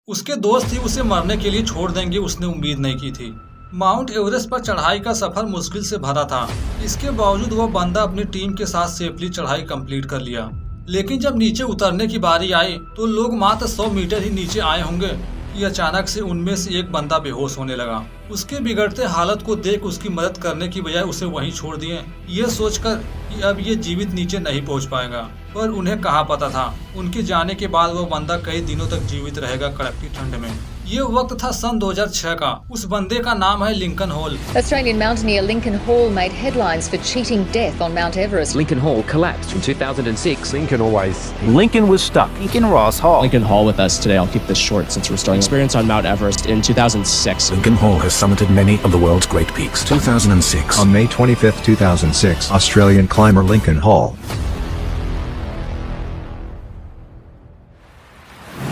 उसके दोस्त ही उसे मरने के लिए छोड़ देंगे उसने उम्मीद नहीं की थी। माउंट एवरेस्ट पर चढ़ाई का सफर मुश्किल से भरा था। इसके बावजूद वह बंदा अपनी टीम के साथ सेफली चढ़ाई कंप्लीट कर लिया। लेकिन जब नीचे उतरने की बारी आई तो लोग मात्र 100 मीटर ही नीचे आए होंगे कि अचानक से उनमें से एक बंदा बेहोश होने लगा। उसके बिगड़ते हालत को देख उसकी मदद करने की बजाय उसे वहीं छोड़ दिए, ये सोचकर कि अब ये जीवित नीचे नहीं पहुंच पाएगा। पर उन्हें कहाँ पता था उनके जाने के बाद वो बंदा कई दिनों तक जीवित रहेगा कड़कती ठंड में। ये वक्त था सन 2006 का। उस बंदे का नाम है Lincoln hall. Australian mountaineer Lincoln Hall made headlines for cheating death on Mount Everest. Lincoln Hall collapsed in 2006. Lincoln was stuck. Lincoln Ross Hall. Lincoln Hall with us today. I'll keep this short since we're starting experience on Mount Everest in 2006. Lincoln Hall has summited many of the world's great peaks. 2006. On May 25, 2006, Australian climber Lincoln Hall.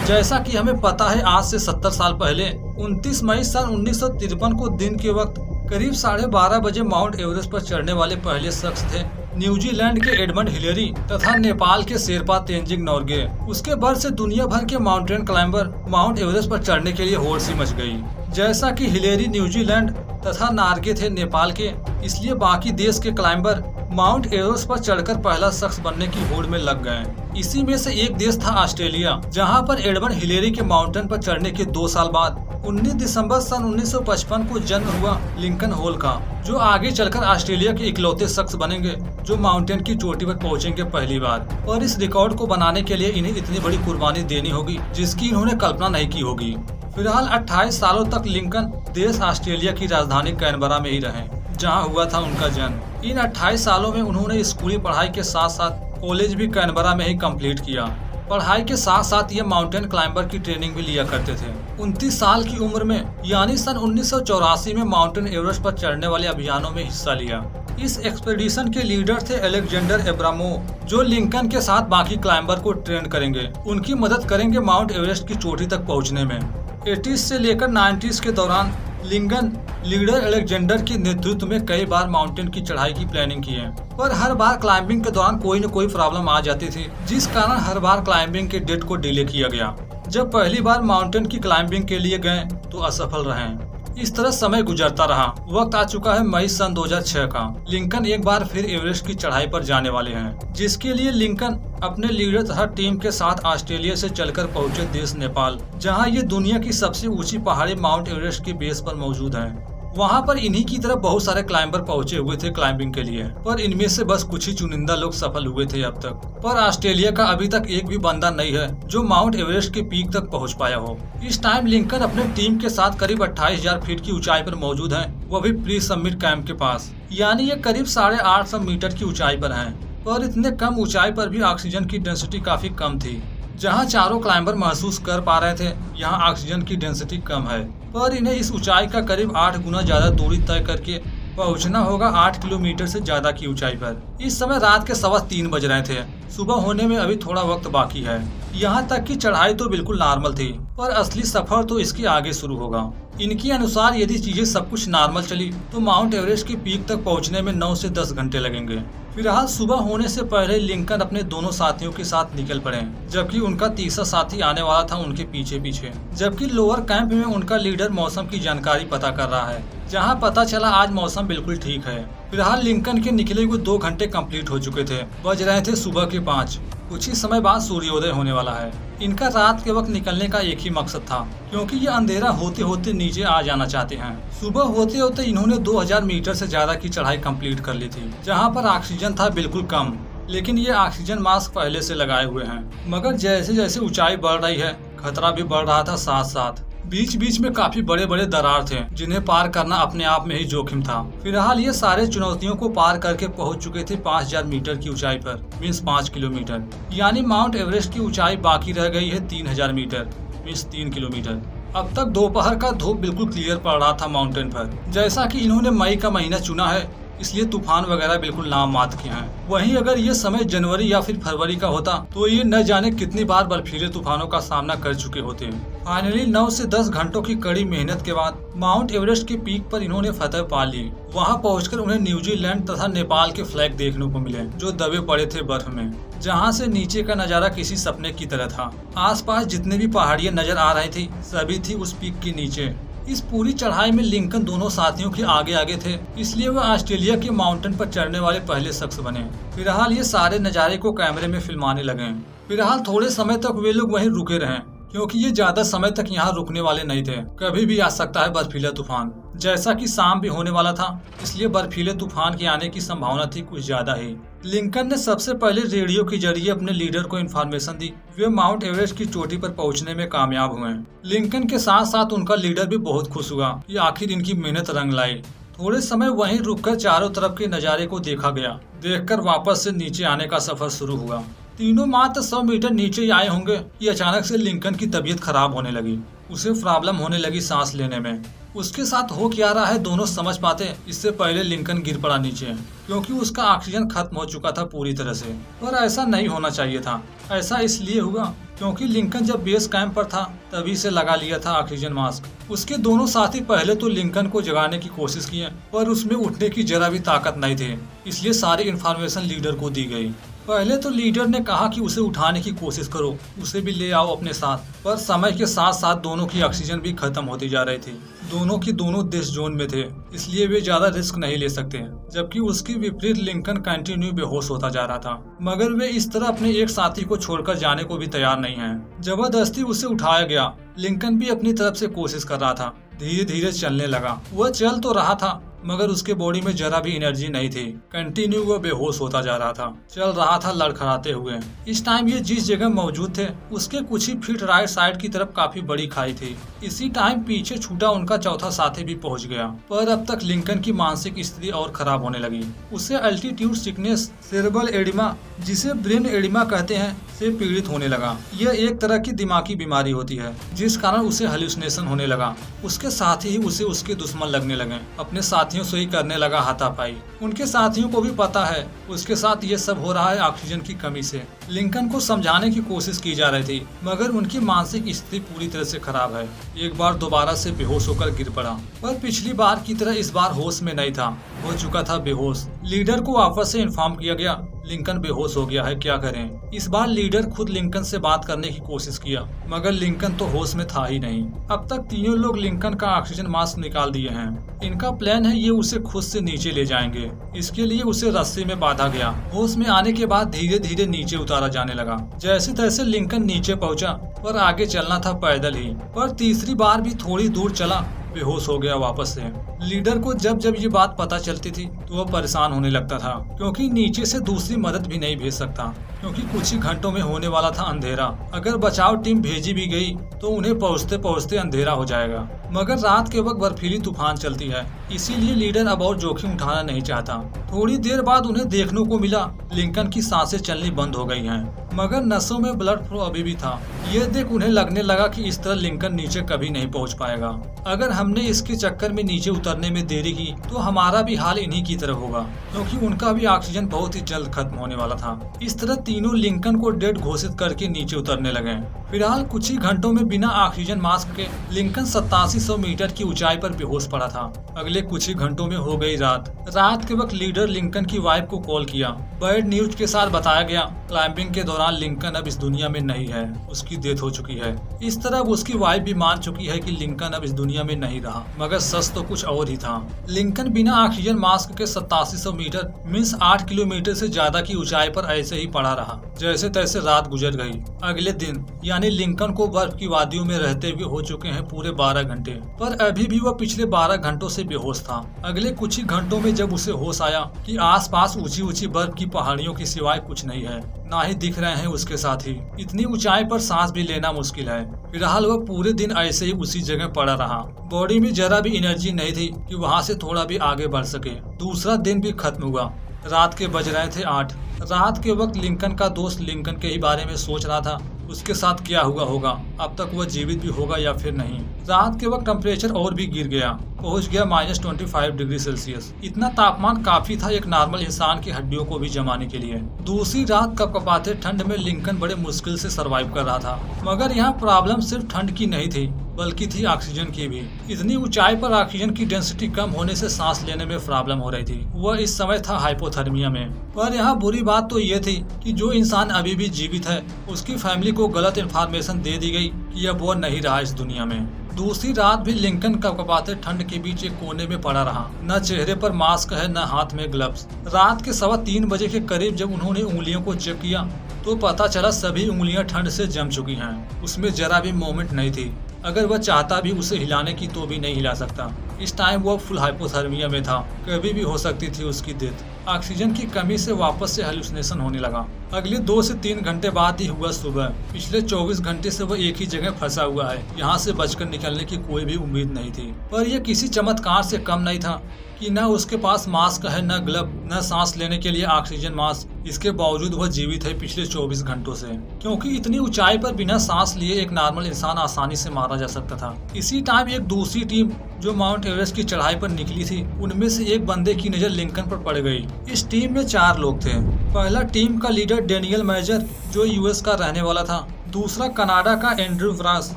जैसा कि हमें पता है आज से 70 साल पहले 29 मई सन 1953 को दिन के वक्त करीब 12:30 बजे माउंट एवरेस्ट पर चढ़ने वाले पहले शख्स थे न्यूजीलैंड के एडमंड हिलेरी तथा नेपाल के शेरपा तेंजिंग नोर्गे। उसके बाद से दुनिया भर के माउंटेन क्लाइंबर माउंट एवरेस्ट पर चढ़ने के लिए होड़ सी मच गई। जैसा कि हिलेरी न्यूजीलैंड तथा नार्गे थे नेपाल के, इसलिए बाकी देश के क्लाइंबर माउंट एवरेस्ट पर चढ़कर पहला शख्स बनने की होड़ में लग गए। इसी में से एक देश था ऑस्ट्रेलिया, जहां पर एडमंड हिलेरी के माउंटेन पर चढ़ने के 2 साल बाद 19 दिसंबर सन 1955 को जन्म हुआ लिंकन हॉल का, जो आगे चलकर ऑस्ट्रेलिया के इकलौते शख्स बनेंगे जो माउंटेन की चोटी पर पहुंचेंगे पहली बार। और इस रिकॉर्ड को बनाने के लिए इन्हें इतनी बड़ी कुर्बानी देनी होगी जिसकी इन्होंने कल्पना नहीं की होगी। फिलहाल 28 सालों तक लिंकन देश ऑस्ट्रेलिया की राजधानी कैनबरा में ही रहे, जहां हुआ था उनका जन्म। इन 28 सालों में उन्होंने स्कूली पढ़ाई के साथ साथ कॉलेज भी कैनबरा में ही कंप्लीट किया। पढ़ाई के साथ साथ ये माउंटेन क्लाइंबर की ट्रेनिंग भी लिया करते थे। 29 साल की उम्र में यानी सन 1984 में माउंटेन एवरेस्ट पर चढ़ने वाले अभियानों में हिस्सा लिया। इस एक्सपेडिशन के लीडर थे अलेक्जेंडर एब्रामो, जो लिंकन के साथ बाकी क्लाइंबर को ट्रेन करेंगे, उनकी मदद करेंगे माउंट एवरेस्ट की चोटी तक पहुँचने में। 80s से लेकर 90s के दौरान लिंकन लीडर अलेक्जेंडर के नेतृत्व में कई बार माउंटेन की चढ़ाई की प्लानिंग की है, पर हर बार क्लाइंबिंग के दौरान कोई न कोई प्रॉब्लम आ जाती थी, जिस कारण हर बार क्लाइंबिंग के डेट को डिले किया गया। जब पहली बार माउंटेन की क्लाइंबिंग के लिए गए तो असफल रहे। इस तरह समय गुजरता रहा। वक्त आ चुका है मई सन 2006 का। लिंकन एक बार फिर एवरेस्ट की चढ़ाई पर जाने वाले हैं, जिसके लिए लिंकन अपने लीडर तथा टीम के साथ ऑस्ट्रेलिया से चलकर पहुंचे देश नेपाल, जहां ये दुनिया की सबसे ऊंची पहाड़ी माउंट एवरेस्ट के बेस पर मौजूद है। वहां पर इन्हीं की तरह बहुत सारे क्लाइंबर पहुंचे हुए थे क्लाइंबिंग के लिए, पर इनमें से बस कुछ ही चुनिंदा लोग सफल हुए थे अब तक। पर ऑस्ट्रेलिया का अभी तक एक भी बंदा नहीं है जो माउंट एवरेस्ट के पीक तक पहुंच पाया हो। इस टाइम लिंकन अपने टीम के साथ करीब 28,000 फीट की ऊंचाई पर मौजूद है, वो भी प्री समिट कैंप के पास, यानी ये करीब 850 मीटर की ऊंचाई पर है। पर इतने कम ऊंचाई पर भी ऑक्सीजन की डेंसिटी काफी कम थी। जहां चारों क्लाइंबर महसूस कर पा रहे थे यहाँ ऑक्सीजन की डेंसिटी कम है, पर इन्हें इस ऊंचाई का करीब 8 गुना ज्यादा दूरी तय करके पहुंचना होगा 8 किलोमीटर से ज्यादा की ऊंचाई पर। इस समय रात के 3:15 बज रहे थे। सुबह होने में अभी थोड़ा वक्त बाकी है। यहाँ तक कि चढ़ाई तो बिल्कुल नॉर्मल थी, पर असली सफर तो इसके आगे शुरू होगा। इनके अनुसार यदि चीजें सब कुछ नॉर्मल चली तो माउंट एवरेस्ट की पीक तक पहुँचने में 9 से 10 घंटे लगेंगे। फिलहाल सुबह होने से पहले लिंकन अपने दोनों साथियों के साथ निकल पड़े, जबकि उनका तीसरा साथी आने वाला था उनके पीछे पीछे। जबकि लोअर कैंप में उनका लीडर मौसम की जानकारी पता कर रहा है, जहां पता चला आज मौसम बिल्कुल ठीक है। फिलहाल लिंकन के निकले हुए 2 घंटे कंप्लीट हो चुके थे। बज रहे थे सुबह के 5। कुछ ही समय बाद सूर्योदय होने वाला है। इनका रात के वक्त निकलने का एक ही मकसद था, क्योंकि ये अंधेरा होते होते नीचे आ जाना चाहते हैं। सुबह होते होते इन्होंने 2000 मीटर से ज्यादा की चढ़ाई कंप्लीट कर ली थी, जहां पर ऑक्सीजन था बिल्कुल कम, लेकिन ये ऑक्सीजन मास्क पहले से लगाए हुए हैं। मगर जैसे जैसे ऊंचाई बढ़ रही है, खतरा भी बढ़ रहा था साथ साथ। बीच बीच में काफी बड़े बड़े दरार थे, जिन्हें पार करना अपने आप में ही जोखिम था। फिलहाल ये सारे चुनौतियों को पार करके पहुंच चुके थे 5000 मीटर की ऊंचाई पर, मीन्स 5 किलोमीटर। यानी माउंट एवरेस्ट की ऊंचाई बाकी रह गई है 3000 मीटर, मीन्स 3 किलोमीटर। अब तक दोपहर का धूप बिल्कुल क्लियर पड़ रहा था माउंटेन पर। जैसा कि इन्होंने मई का महीना चुना है, इसलिए तूफान वगैरह बिल्कुल नाम मात्र के हैं। वहीं अगर ये समय जनवरी या फिर फरवरी का होता तो ये न जाने कितनी बार बर्फीले तूफानों का सामना कर चुके होते। फाइनली 9 से 10 घंटों की कड़ी मेहनत के बाद माउंट एवरेस्ट के पीक पर इन्होंने फतह पा ली। वहां पहुंचकर उन्हें न्यूजीलैंड तथा नेपाल के फ्लैग देखने को मिले जो दबे पड़े थे बर्फ में, जहां से नीचे का नजारा किसी सपने की तरह था। आसपास जितने भी पहाड़ियां नजर आ रही थी सभी थी उस पीक के नीचे। इस पूरी चढ़ाई में लिंकन दोनों साथियों के आगे आगे थे, इसलिए वह ऑस्ट्रेलिया के माउंटेन पर चढ़ने वाले पहले शख्स बने। फिलहाल ये सारे नज़ारे को कैमरे में फिल्माने लगे। फिलहाल थोड़े समय तक वे लोग वहीं रुके रहे क्योंकि ये ज्यादा समय तक यहाँ रुकने वाले नहीं थे। कभी भी आ सकता है बर्फीला तूफान। जैसा कि शाम भी होने वाला था इसलिए बर्फीले तूफान के आने की संभावना थी कुछ ज्यादा ही। लिंकन ने सबसे पहले रेडियो के जरिए अपने लीडर को इन्फॉर्मेशन दी। वे माउंट एवरेस्ट की चोटी पर पहुंचने में कामयाब हुए। लिंकन के साथ साथ उनका लीडर भी बहुत खुश हुआ कि आखिर इनकी मेहनत रंग लाई। थोड़े समय वहीं रुककर चारों तरफ के नज़ारे को देखा गया। देखकर वापस से नीचे आने का सफर शुरू हुआ। तीनों मात्र 100 मीटर नीचे ही आए होंगे कि अचानक से लिंकन की तबीयत खराब होने लगी। उसे प्रॉब्लम होने लगी सांस लेने में। उसके साथ हो क्या रहा है दोनों समझ पाते इससे पहले लिंकन गिर पड़ा नीचे, क्योंकि उसका ऑक्सीजन खत्म हो चुका था पूरी तरह से। पर ऐसा नहीं होना चाहिए था। ऐसा इसलिए हुआ क्योंकि लिंकन जब बेस कैंप पर था तभी से लगा लिया था ऑक्सीजन मास्क। उसके दोनों साथी पहले तो लिंकन को जगाने की कोशिश किए पर उसमें उठने की जरा भी ताकत नहीं थी, इसलिए सारी इन्फॉर्मेशन लीडर को दी गई। पहले तो लीडर ने कहा कि उसे उठाने की कोशिश करो, उसे भी ले आओ अपने साथ। पर समय के साथ साथ दोनों की ऑक्सीजन भी खत्म होती जा रही थी। दोनों की दोनों डेथ जोन में थे, इसलिए वे ज्यादा रिस्क नहीं ले सकते। जबकि उसके विपरीत लिंकन कंटिन्यू बेहोश होता जा रहा था, मगर वे इस तरह अपने एक साथी को छोड़कर जाने को भी तैयार नहीं हैं। जबरदस्ती उसे उठाया गया। लिंकन भी अपनी तरफ से कोशिश कर रहा था। धीरे धीरे चलने लगा। वह चल तो रहा था मगर उसके बॉडी में जरा भी एनर्जी नहीं थी। कंटिन्यू वो बेहोश होता जा रहा था। चल रहा था लड़खड़ाते हुए। इस टाइम ये जिस जगह मौजूद थे उसके कुछ ही फीट राइट साइड की तरफ काफी बड़ी खाई थी। इसी टाइम पीछे छूटा उनका चौथा साथी भी पहुंच गया। पर अब तक लिंकन की मानसिक स्थिति और खराब होने लगी। उसे अल्टीट्यूड सिकनेस, सेरेब्रल एडिमा, जिसे ब्रेन एडिमा कहते हैं, से पीड़ित होने लगा। यह एक तरह की दिमागी बीमारी होती है जिस कारण उसे हेलुसिनेशन होने लगा। उसके साथी ही उसे उसके दुश्मन लगने लगे। अपने साथियों से ही करने लगा हाथापाई। उनके साथियों को भी पता है उसके साथ ये सब हो रहा है ऑक्सीजन की कमी से। लिंकन को समझाने की कोशिश की जा रही थी मगर उनकी मानसिक स्थिति पूरी तरह से खराब है। एक बार दोबारा से बेहोश होकर गिर पड़ा, पर पिछली बार की तरह इस बार होश में नहीं था, हो चुका था बेहोश। लीडर को वापस से इन्फॉर्म किया गया लिंकन बेहोश हो गया है, क्या करें। इस बार लीडर खुद लिंकन से बात करने की कोशिश किया मगर लिंकन तो होश में था ही नहीं। अब तक तीनों लोग लिंकन का ऑक्सीजन मास्क निकाल दिए हैं। इनका प्लान है ये उसे खुद से नीचे ले जाएंगे। इसके लिए उसे रस्सी में बांधा गया। होश में आने के बाद धीरे धीरे नीचे उतारा जाने लगा। जैसे तैसे लिंकन नीचे पहुंचा, पर आगे चलना था पैदल ही। पर तीसरी बार भी थोड़ी दूर चला, बेहोश हो गया वापस से। लीडर को जब जब ये बात पता चलती थी तो वह परेशान होने लगता था, क्योंकि नीचे से दूसरी मदद भी नहीं भेज सकता, क्योंकि कुछ ही घंटों में होने वाला था अंधेरा। अगर बचाव टीम भेजी भी गई तो उन्हें पहुंचते पहुंचते अंधेरा हो जाएगा। मगर रात के वक्त बर्फीली तूफान चलती है, इसीलिए लीडर अब और जोखिम उठाना नहीं चाहता। थोड़ी देर बाद उन्हें देखने को मिला लिंकन की सांसें चलनी बंद हो गई हैं, मगर नसों में ब्लड फ्लो अभी भी था। यह देख उन्हें लगने लगा कि इस तरह लिंकन नीचे कभी नहीं पहुंच पाएगा। अगर हमने इसके चक्कर में नीचे उतरने में देरी की तो हमारा भी हाल इन्हीं की तरह होगा, क्योंकि उनका भी ऑक्सीजन बहुत ही जल्द खत्म होने वाला था। इस तरह तीनों लिंकन को डेड घोषित करके नीचे उतरने लगे। फिलहाल कुछ ही घंटों में बिना ऑक्सीजन मास्क के लिंकन 8700 मीटर की ऊंचाई पर बेहोश पड़ा था। अगले कुछ ही घंटों में हो गई रात। रात के वक्त लीडर लिंकन की वाइफ को कॉल किया। बैड न्यूज के साथ बताया गया क्लाइंबिंग के दौरान लिंकन अब इस दुनिया में नहीं है, उसकी डेथ हो चुकी है। इस तरह उसकी वाइफ भी मान चुकी है कि लिंकन अब इस दुनिया में नहीं रहा, मगर सच तो कुछ और ही था। लिंकन बिना ऑक्सीजन मास्क के 8700 मीटर मीन्स 8 किलोमीटर से ज्यादा की ऊंचाई पर ऐसे ही पड़ा रहा। जैसे तैसे रात गुजर गई। अगले दिन यानी लिंकन को बर्फ की वादियों में रहते हुए हो चुके हैं पूरे 12 घंटे, पर अभी भी वह पिछले 12 घंटों से बेहोश था। अगले कुछ ही घंटों में जब उसे होश आया कि आसपास ऊंची ऊंची बर्फ की पहाड़ियों के सिवाय कुछ नहीं है, ना ही दिख रहे हैं उसके साथी। इतनी ऊंचाई पर सांस भी लेना मुश्किल है। फिलहाल वह पूरे दिन ऐसे ही उसी जगह पड़ा रहा। बॉडी में जरा भी एनर्जी नहीं थी कि वहां से थोड़ा भी आगे बढ़ सके। दूसरा दिन भी खत्म हुआ। रात के बज रहे थे 8। रात के वक्त लिंकन का दोस्त लिंकन के ही बारे में सोच रहा था उसके साथ क्या हुआ होगा, अब तक वह जीवित भी होगा या फिर नहीं। रात के वक्त टेम्परेचर और भी गिर गया, पहुंच गया -25 डिग्री सेल्सियस। इतना तापमान काफी था एक नॉर्मल इंसान की हड्डियों को भी जमाने के लिए। दूसरी रात कपकपाते ठंड में लिंकन बड़े मुश्किल से सरवाइव कर रहा था, मगर यहाँ प्रॉब्लम सिर्फ ठंड की नहीं थी बल्कि थी ऑक्सीजन की भी। इतनी ऊंचाई पर ऑक्सीजन की डेंसिटी कम होने से सांस लेने में प्रॉब्लम हो रही थी। वह इस समय था हाइपोथर्मिया में। पर यहाँ बुरी बात तो ये थी कि जो इंसान अभी भी जीवित है उसकी फैमिली को गलत इन्फॉर्मेशन दे दी गई कि अब वो नहीं रहा इस दुनिया में। दूसरी रात भी लिंकन कपकपाते ठंड के बीच एक कोने में पड़ा रहा। न चेहरे पर मास्क है न हाथ में ग्लव्स। रात के 3:15 बजे के करीब जब उन्होंने उंगलियों को चेक किया तो पता चला सभी उंगलियां ठंड से जम चुकी हैं। उसमें जरा भी मूवमेंट नहीं थी। अगर वह चाहता भी उसे हिलाने की तो भी नहीं हिला सकता। इस टाइम वह फुल हाइपोथर्मिया में था, कभी भी हो सकती थी उसकी डेथ। ऑक्सीजन की कमी से वापस से हेलुसिनेशन होने लगा। अगले 2 से 3 घंटे बाद ही हुआ सुबह। पिछले 24 घंटे से वह एक ही जगह फंसा हुआ है। यहाँ से बचकर निकलने की कोई भी उम्मीद नहीं थी। पर यह किसी चमत्कार से कम नहीं था कि न उसके पास मास्क है, न ग्लव, न सांस लेने के लिए ऑक्सीजन मास्क। इसके बावजूद वह जीवित है पिछले 24 घंटों से, क्योंकि इतनी ऊंचाई पर बिना सांस लिए एक नॉर्मल इंसान आसानी से मारा जा सकता था। इसी टाइम एक दूसरी टीम जो माउंट एवरेस्ट की चढ़ाई पर निकली थी, उनमें से एक बंदे की नजर लिंकन पर पड़ गई। इस टीम में 4 लोग थे। पहला टीम का लीडर डेनियल मेजर जो यूएस का रहने वाला था, दूसरा कनाडा का एंड्रू व्रास,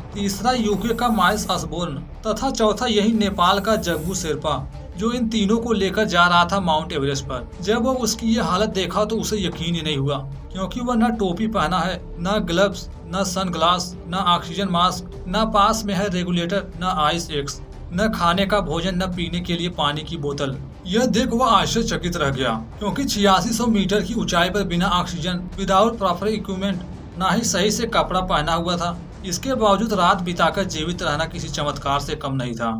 तीसरा यूके का माइल्स ऑसबोर्न तथा चौथा यही नेपाल का जग्गू शेरपा, जो इन तीनों को लेकर जा रहा था माउंट एवरेस्ट पर। जब वो उसकी ये हालत देखा तो उसे यकीन ही नहीं हुआ, क्योंकि वह न टोपी पहना है, न ग्लव्स, न सनग्लास, न ऑक्सीजन मास्क, न पास में है रेगुलेटर, न आइस एक्स, न खाने का भोजन, न पीने के लिए पानी की बोतल। यह देख वह आश्चर्यचकित रह गया, क्योंकि 8600 मीटर की ऊंचाई पर बिना ऑक्सीजन, विदाउट प्रॉपर इक्विपमेंट, न ही सही से कपड़ा पहना हुआ था। इसके बावजूद रात बिताकर जीवित रहना किसी चमत्कार से कम नहीं था।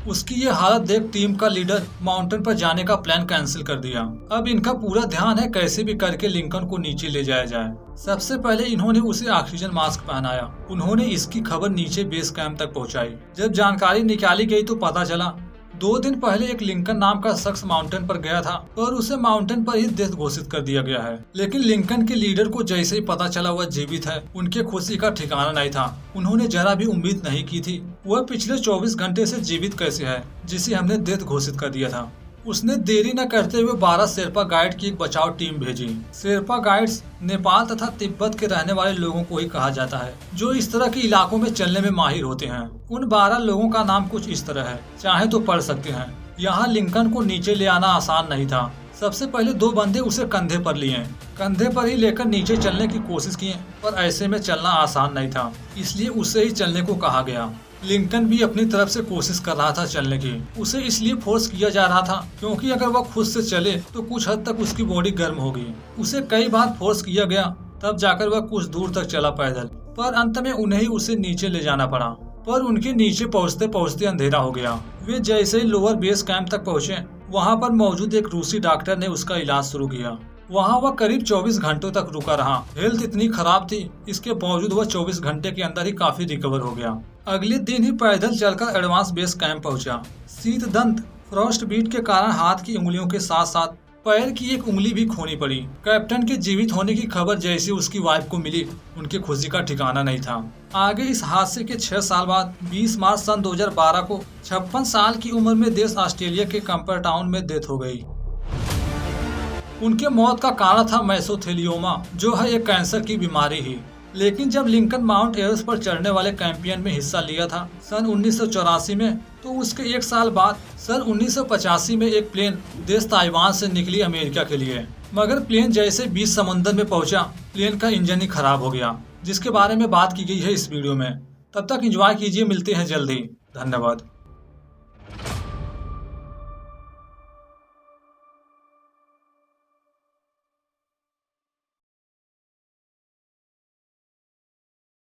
उसकी ये हालत देख टीम का लीडर माउंटेन पर जाने का प्लान कैंसिल कर दिया। अब इनका पूरा ध्यान है कैसे भी करके लिंकन को नीचे ले जाया जाए। सबसे पहले इन्होंने उसे ऑक्सीजन मास्क पहनाया। उन्होंने इसकी खबर नीचे बेस कैंप तक पहुंचाई। जब जानकारी निकाली गई तो पता चला 2 दिन पहले एक लिंकन नाम का शख्स माउंटेन पर गया था और उसे माउंटेन पर ही डेथ घोषित कर दिया गया है। लेकिन लिंकन के लीडर को जैसे ही पता चला वह जीवित है, उनके खुशी का ठिकाना नहीं था। उन्होंने जरा भी उम्मीद नहीं की थी वह पिछले 24 घंटे से जीवित कैसे है, जिसे हमने डेथ घोषित कर दिया था। उसने देरी न करते हुए 12 शेरपा गाइड की एक बचाव टीम भेजी। शेरपा गाइड्स नेपाल तथा तिब्बत के रहने वाले लोगों को ही कहा जाता है, जो इस तरह के इलाकों में चलने में माहिर होते हैं। उन 12 लोगों का नाम कुछ इस तरह है, चाहे तो पढ़ सकते हैं। यहाँ लिंकन को नीचे ले आना आसान नहीं था। सबसे पहले 2 बंदे उसे कंधे पर लिए, कंधे पर ही लेकर नीचे चलने की कोशिश किए, पर ऐसे में चलना आसान नहीं था, इसलिए उसे ही चलने को कहा गया। लिंकन भी अपनी तरफ से कोशिश कर रहा था चलने की। उसे इसलिए फोर्स किया जा रहा था क्योंकि अगर वह खुद से चले तो कुछ हद तक उसकी बॉडी गर्म होगी। उसे कई बार फोर्स किया गया, तब जाकर वह कुछ दूर तक चला पैदल, पर अंत में उन्हें ही उसे नीचे ले जाना पड़ा। पर उनके नीचे पहुंचते पहुंचते अंधेरा हो गया। वे जैसे ही लोअर बेस कैंप तक पहुंचे, वहां पर मौजूद एक रूसी डॉक्टर ने उसका इलाज शुरू किया। वहाँ वह करीब 24 घंटों तक रुका रहा। हेल्थ इतनी खराब थी, इसके बावजूद वह 24 घंटे के अंदर ही काफी रिकवर हो गया। अगले दिन ही पैदल चलकर एडवांस बेस कैंप पहुंचा। शीत दंत फ्रॉस्ट बीट के कारण हाथ की उंगलियों के साथ साथ पैर की एक उंगली भी खोनी पड़ी। कैप्टन के जीवित होने की खबर जैसे उसकी वाइफ को मिली, उनकी खुशी का ठिकाना नहीं था। आगे इस हादसे के 6 साल बाद 20 मार्च सन 2012 को 56 साल की उम्र में देश ऑस्ट्रेलिया के कैम्पर टाउन में डेथ हो गई। उनके मौत का कारण था मेसोथेलियोमा, जो है एक कैंसर की बीमारी ही। लेकिन जब लिंकन माउंट एवरेस्ट पर चढ़ने वाले कैंपियन में हिस्सा लिया था सन 1984 में, तो उसके 1 साल बाद सन 1985 में एक प्लेन देश ताइवान से निकली अमेरिका के लिए। मगर प्लेन जैसे बीच समंदर में पहुंचा, प्लेन का इंजन ही खराब हो गया, जिसके बारे में बात की गई है इस वीडियो में। तब तक एंजॉय कीजिए, मिलते हैं जल्दी। धन्यवाद।